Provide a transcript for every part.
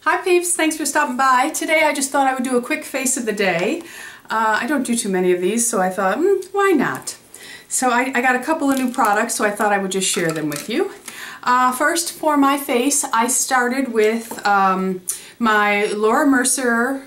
Hi peeps, thanks for stopping by. Today I just thought I would do a quick face of the day. I don't do too many of these, so I thought, why not? So I got a couple of new products, so I thought I would just share them with you. First, for my face, I started with my Laura Mercier.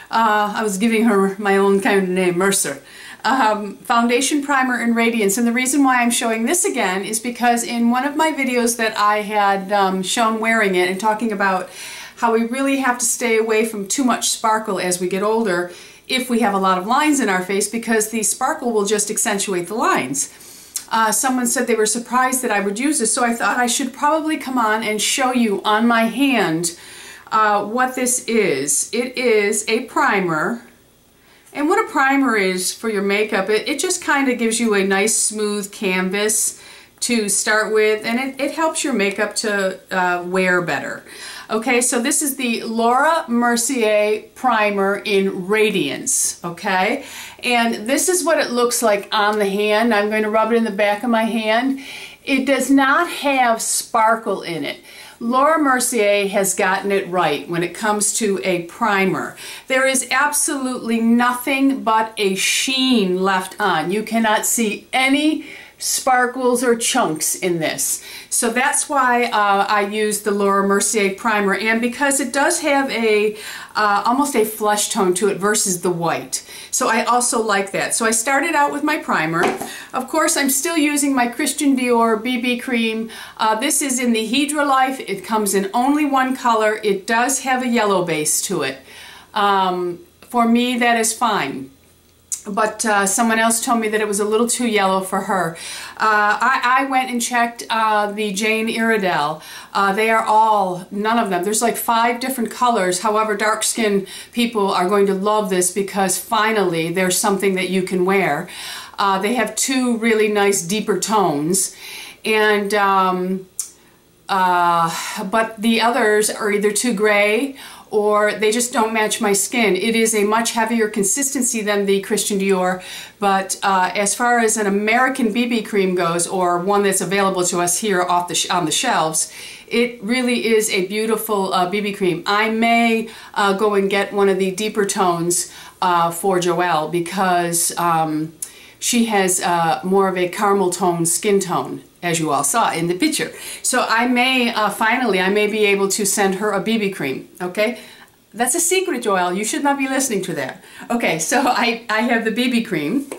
I was giving her my own kind of name, Mercier. Foundation primer in Radiance, and the reason why I'm showing this again is because in one of my videos that I had shown wearing it and talking about how we really have to stay away from too much sparkle as we get older if we have a lot of lines in our face, because the sparkle will just accentuate the lines. Someone said they were surprised that I would use this, so I thought I should probably come on and show you on my hand what this is. It is a primer. And what a primer is for your makeup, it just kind of gives you a nice smooth canvas to start with, and it helps your makeup to wear better. Okay, so this is the Laura Mercier primer in Radiance, okay? And this is what it looks like on the hand. I'm going to rub it in the back of my hand. It does not have sparkle in it. Laura Mercier has gotten it right when it comes to a primer. There is absolutely nothing but a sheen left on. You cannot see any sparkles or chunks in this. So that's why I use the Laura Mercier primer, and because it does have a almost a flesh tone to it versus the white. So I also like that. So I started out with my primer. Of course, I'm still using my Christian Dior BB cream. This is in the Hydra Life. It comes in only one color. It does have a yellow base to it. For me, that is fine. But someone else told me that it was a little too yellow for her. I went and checked the Jane Iredale. They are all, none of them, there's like 5 different colors. However, dark skinned people are going to love this because finally there's something that you can wear. They have 2 really nice deeper tones, and but the others are either too gray or they just don't match my skin. It is a much heavier consistency than the Christian Dior, but as far as an American BB cream goes, or one that's available to us here on the shelves, it really is a beautiful BB cream. I may go and get one of the deeper tones for Joelle, because she has more of a caramel tone skin tone, as you all saw in the picture. So I may, finally, I may be able to send her a BB cream, okay? That's a secret, Joelle. You should not be listening to that. Okay, so I have the BB cream.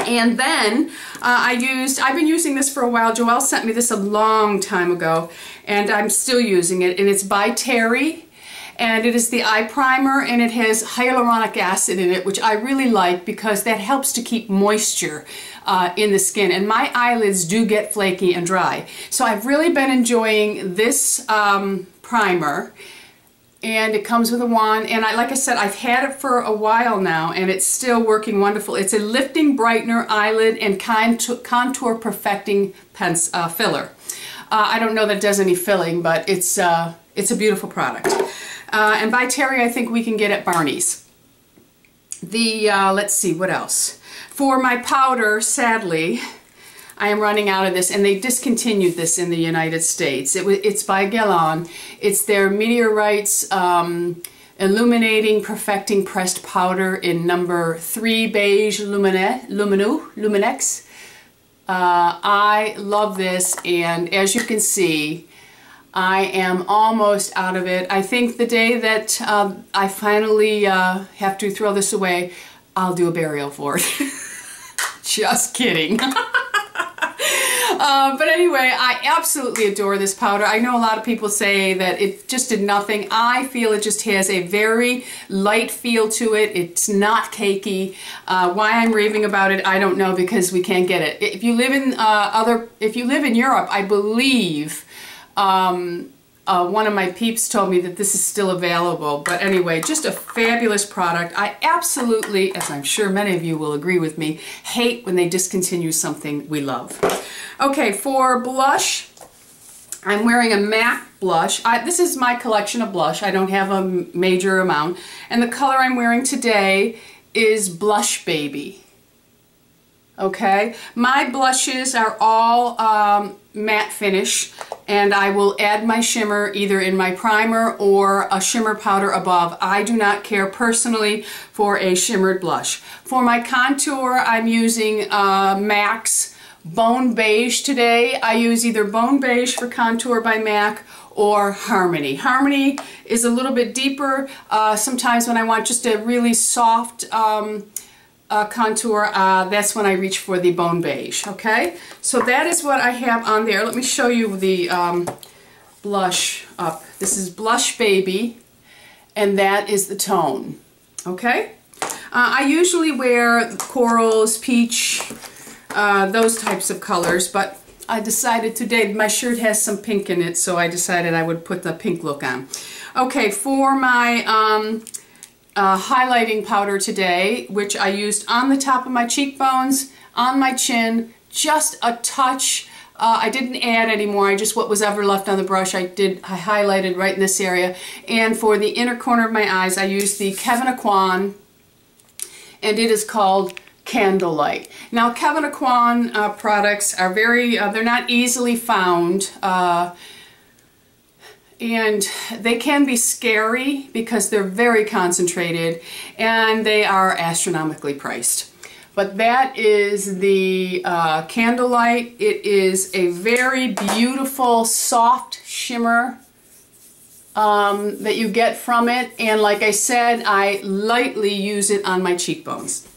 And then I've been using this for a while. Joelle sent me this a long time ago, and I'm still using it. And it's by Terry. And it is the eye primer, and it has hyaluronic acid in it, which I really like because that helps to keep moisture in the skin. And my eyelids do get flaky and dry. So I've really been enjoying this primer, and it comes with a wand. And like I said, I've had it for a while now, and it's still working wonderful. It's a lifting brightener, eyelid, and contour perfecting filler. I don't know that it does any filling, but it's a beautiful product. And by Terry, I think we can get at Barney's. Let's see, what else? For my powder, sadly, I am running out of this, and they discontinued this in the United States. It's by Guerlain. It's their Meteorites Illuminating Perfecting Pressed Powder in number 3 Beige Luminex. I love this, and as you can see, I am almost out of it. I think the day that I finally have to throw this away, I'll do a burial for it. Just kidding. But anyway, I absolutely adore this powder. I know a lot of people say that it just did nothing. I feel it just has a very light feel to it. It's not cakey. Why I'm raving about it, I don't know, because we can't get it. If you live in Europe, I believe one of my peeps told me that this is still available. But anyway, just a fabulous product. I absolutely, as I'm sure many of you will agree with me, hate when they discontinue something we love. Okay, for blush, I'm wearing a matte blush. This is my collection of blush. I don't have a major amount. And the color I'm wearing today is Blushbaby. Okay, my blushes are all matte finish. and I will add my shimmer either in my primer or a shimmer powder above. I do not care personally for a shimmered blush. For my contour, I'm using MAC's Bone Beige today. I use either Bone Beige for contour by MAC or Harmony. Harmony is a little bit deeper. Sometimes when I want just a really soft contour, that's when I reach for the Bone Beige, okay? So that is what I have on there. Let me show you the blush up. This is Blushbaby, and that is the tone, okay? I usually wear corals, peach, those types of colors, but I decided today, my shirt has some pink in it, so I decided I would put the pink look on. Okay, for my highlighting powder today, which I used on the top of my cheekbones, on my chin, just a touch. I didn't add any more, what was ever left on the brush, I highlighted right in this area. And for the inner corner of my eyes, I used the Kevyn Aucoin, and it is called Candlelight. Now, Kevyn Aucoin products are they're not easily found, and they can be scary because they're very concentrated and they are astronomically priced. But that is the Candlelight. It is a very beautiful, soft shimmer that you get from it, and like I said, I lightly use it on my cheekbones.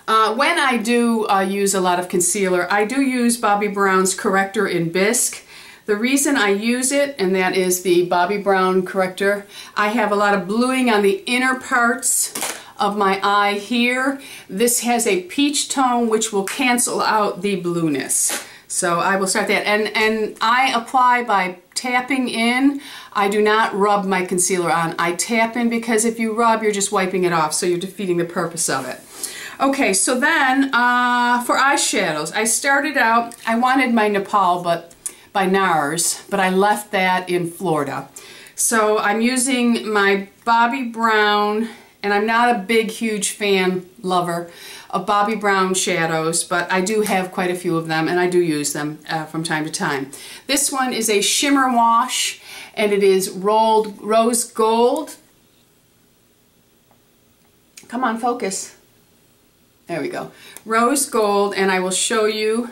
When I do use a lot of concealer, I do use Bobbi Brown's corrector in Bisque. The reason I use it, and that is the Bobbi Brown corrector, I have a lot of bluing on the inner parts of my eye here. This has a peach tone which will cancel out the blueness. So I will start that. And I apply by tapping in. I do not rub my concealer on. I tap in because if you rub, you're just wiping it off, so you're defeating the purpose of it. Okay, so then for eyeshadows, I started out, I wanted my Nepal by NARS, but I left that in Florida. So I'm using my Bobbi Brown, and I'm not a big, huge lover of Bobbi Brown shadows, but I do have quite a few of them, and I do use them from time to time. This one is a shimmer wash, and it is rolled rose gold. Come on, focus. There we go. Rose gold, and I will show you.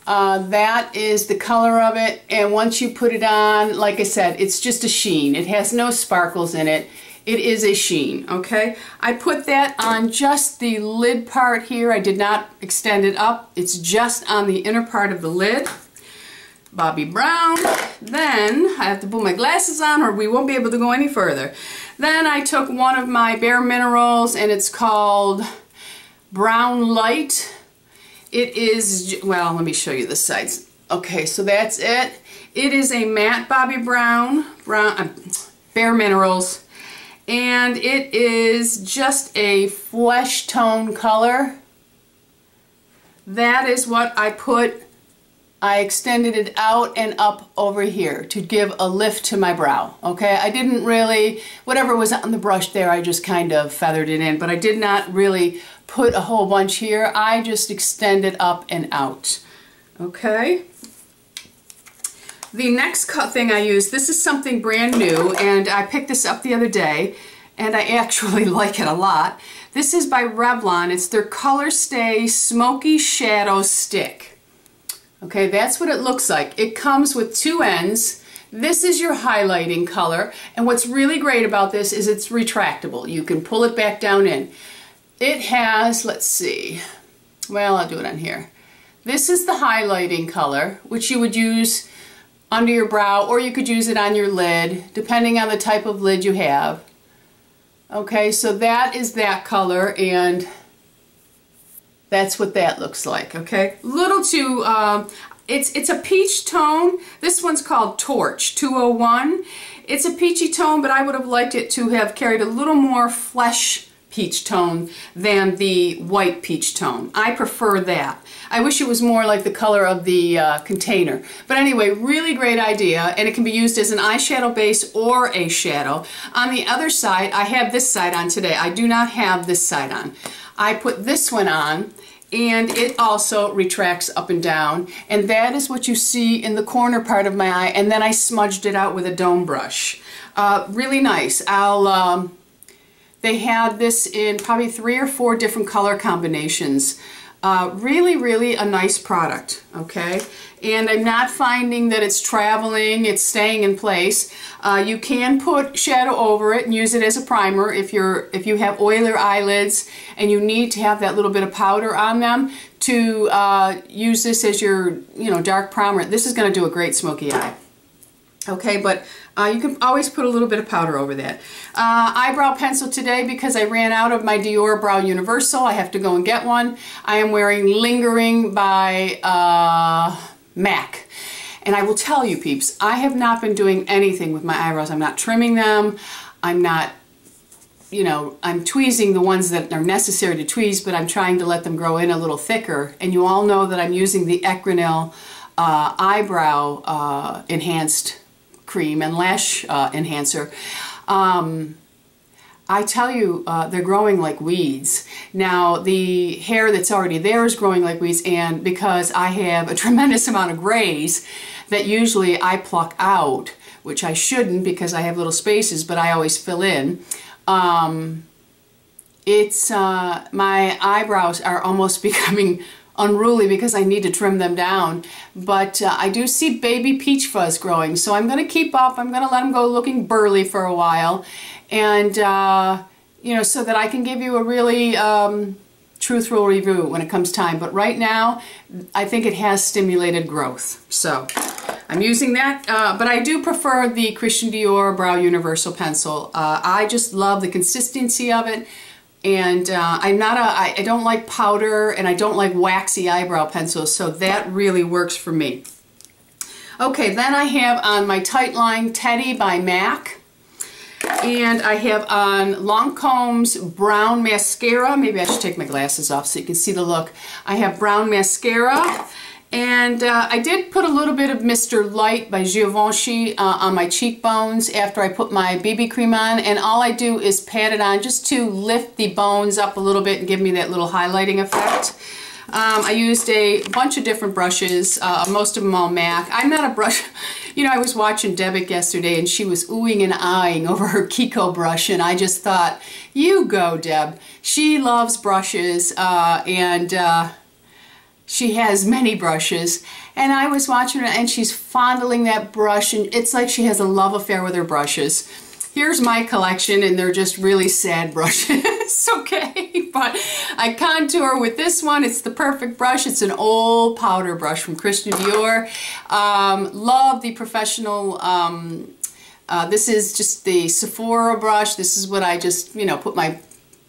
That is the color of it, and once you put it on, like I said, it's just a sheen. It has no sparkles in it. It is a sheen, okay? I put that on just the lid part here. I did not extend it up. It's just on the inner part of the lid. Bobbi Brown. Then, I have to put my glasses on or we won't be able to go any further. Then I took one of my Bare Minerals, and it's called Brown Light. It is, well, let me show you the sides. Okay, so that's it. It is a matte Bobbi Brown, Bare Minerals, and it is just a flesh tone color. That is what I put. I extended it out and up over here to give a lift to my brow, okay? I didn't really, whatever was on the brush there, I just kind of feathered it in, but I did not really put a whole bunch here. I just extended up and out, okay? The next thing I use, this is something brand new, and I picked this up the other day, and I actually like it a lot. This is by Revlon. It's their Colorstay Smoky Shadow Stick. Okay, that's what it looks like. It comes with two ends. This is your highlighting color, and what's really great about this is it's retractable. You can pull it back down in. It has, let's see, well, I'll do it on here. This is the highlighting color, which you would use under your brow, or you could use it on your lid, depending on the type of lid you have. Okay, so that is that color, and that's what that looks like, okay? Little too, it's a peach tone. This one's called Torch 201. It's a peachy tone, but I would have liked it to have carried a little more flesh peach tone than the white peach tone. I prefer that. I wish it was more like the color of the container. But anyway, really great idea, and it can be used as an eyeshadow base or a shadow. On the other side, I have this side on today. I do not have this side on. I put this one on, and it also retracts up and down, and that is what you see in the corner part of my eye, and then I smudged it out with a dome brush. Really nice. They had this in probably 3 or 4 different color combinations. Really a nice product, okay? And I'm not finding that it's traveling, it's staying in place. You can put shadow over it and use it as a primer if you have oilier eyelids and you need to have that little bit of powder on them to use this as your, dark primer. This is going to do a great smoky eye. Okay, but you can always put a little bit of powder over that. Eyebrow pencil today, because I ran out of my Dior Brow Universal. I have to go and get one. I am wearing Lingering by MAC. And I will tell you, peeps, I have not been doing anything with my eyebrows. I'm not trimming them. I'm not, I'm tweezing the ones that are necessary to tweeze, but I'm trying to let them grow in a little thicker. And you all know that I'm using the Ecrinil eyebrow enhanced cream and lash enhancer. I tell you, they're growing like weeds. Now, the hair that's already there is growing like weeds, and because I have a tremendous amount of grays that usually I pluck out, which I shouldn't because I have little spaces, but I always fill in, my eyebrows are almost becoming unruly because I need to trim them down. But I do see baby peach fuzz growing, so I'm going to keep up. I'm going to let them go looking burly for a while, and so that I can give you a really truthful review when it comes time. But right now, I think it has stimulated growth, so I'm using that. But I do prefer the Christian Dior Brow Universal Pencil. I just love the consistency of it. And I don't like powder, and I don't like waxy eyebrow pencils, so that really works for me. Okay, then I have on my Tightline Teddy by MAC, and I have on Lancome's Brown Mascara. Maybe I should take my glasses off so you can see the look. I have brown mascara, and I did put a little bit of Mr. Light by Givenchy on my cheekbones after I put my BB cream on, and all I do is pat it on just to lift the bones up a little bit and give me that little highlighting effect. I used a bunch of different brushes, most of them all MAC. I'm not a brush, I was watching Debic yesterday and she was oohing and eyeing over her Kiko brush, and I just thought, you go, Deb. She loves brushes, she has many brushes, and I was watching her and she's fondling that brush, and it's like she has a love affair with her brushes. Here's my collection, and they're just really sad brushes, okay? But I contour with this one. It's the perfect brush. It's an old powder brush from Christian Dior. Love the professional, this is just the Sephora brush. This is what I just, put my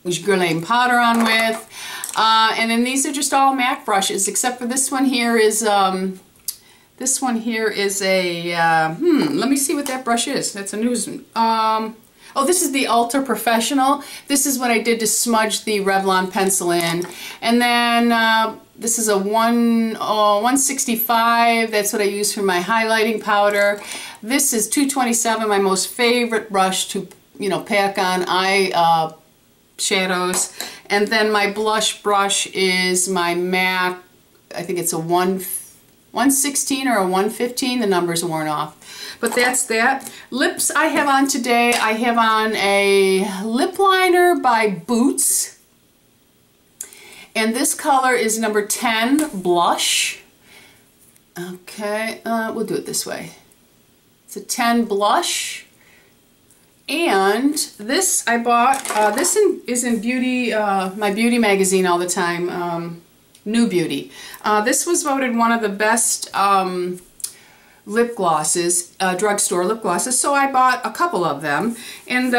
Guerlain powder on with. And then these are just all MAC brushes, except for this one here is a, let me see what that brush is. That's a news one. Oh, this is the Ultra Professional. This is what I did to smudge the Revlon pencil in. And then this is a 165. That's what I use for my highlighting powder. This is 227, my most favorite brush to, pack on eye shadows. And then my blush brush is my MAC, I think it's a 116 or a 115, the number's worn off. But that's that. Lips I have on today, I have on a lip liner by Boots. And this color is number 10 Blush. Okay, we'll do it this way. It's a 10 Blush. And this I bought, this is in Beauty, my beauty magazine all the time, New Beauty. This was voted one of the best lip glosses, drugstore lip glosses, so I bought a couple of them. And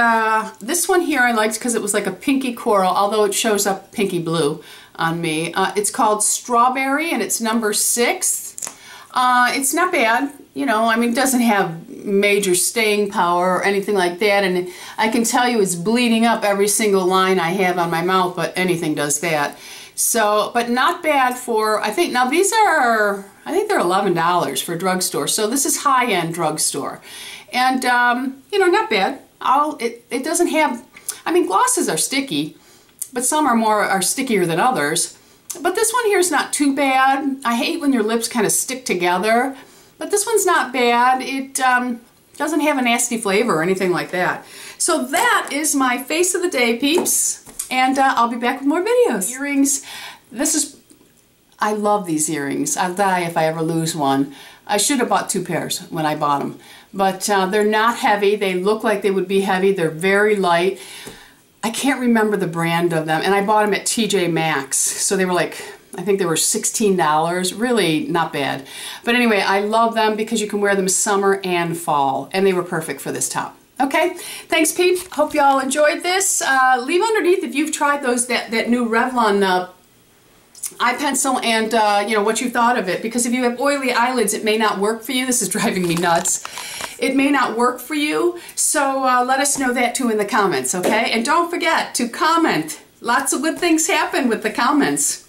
this one here I liked because it was like a pinky coral, although it shows up pinky blue on me. It's called Strawberry, and it's number 6. It's not bad, it doesn't have major staying power or anything like that, and I can tell you it's bleeding up every single line I have on my mouth, but anything does that. So, but not bad for, I think, now these are, I think they're $11 for a drugstore, so this is high-end drugstore. And, not bad. It doesn't have, glosses are sticky, but some are stickier than others. But this one here is not too bad. I hate when your lips kind of stick together, but this one's not bad. It doesn't have a nasty flavor or anything like that. So that is my face of the day, peeps. And I'll be back with more videos. Earrings. I love these earrings. I'll die if I ever lose one. I should have bought 2 pairs when I bought them. But they're not heavy. They look like they would be heavy. They're very light. I can't remember the brand of them. And I bought them at TJ Maxx. So they were like, I think they were $16. Really not bad. But anyway, I love them because you can wear them summer and fall. And they were perfect for this top. Okay, thanks peeps. Hope y'all enjoyed this. Leave underneath if you've tried that new Revlon eye pencil and you know, what you thought of it, because if you have oily eyelids it may not work for you. This is driving me nuts. It may not work for you, so let us know that too in the comments, okay? And don't forget to comment. Lots of good things happen with the comments.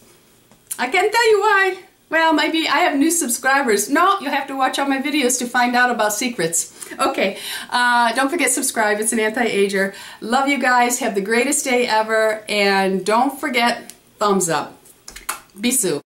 I can't tell you why. Well, maybe I have new subscribers. No, you'll have to watch all my videos to find out about secrets. Okay, don't forget subscribe. It's an anti-ager. Love you guys. Have the greatest day ever. And don't forget thumbs up. Bisous.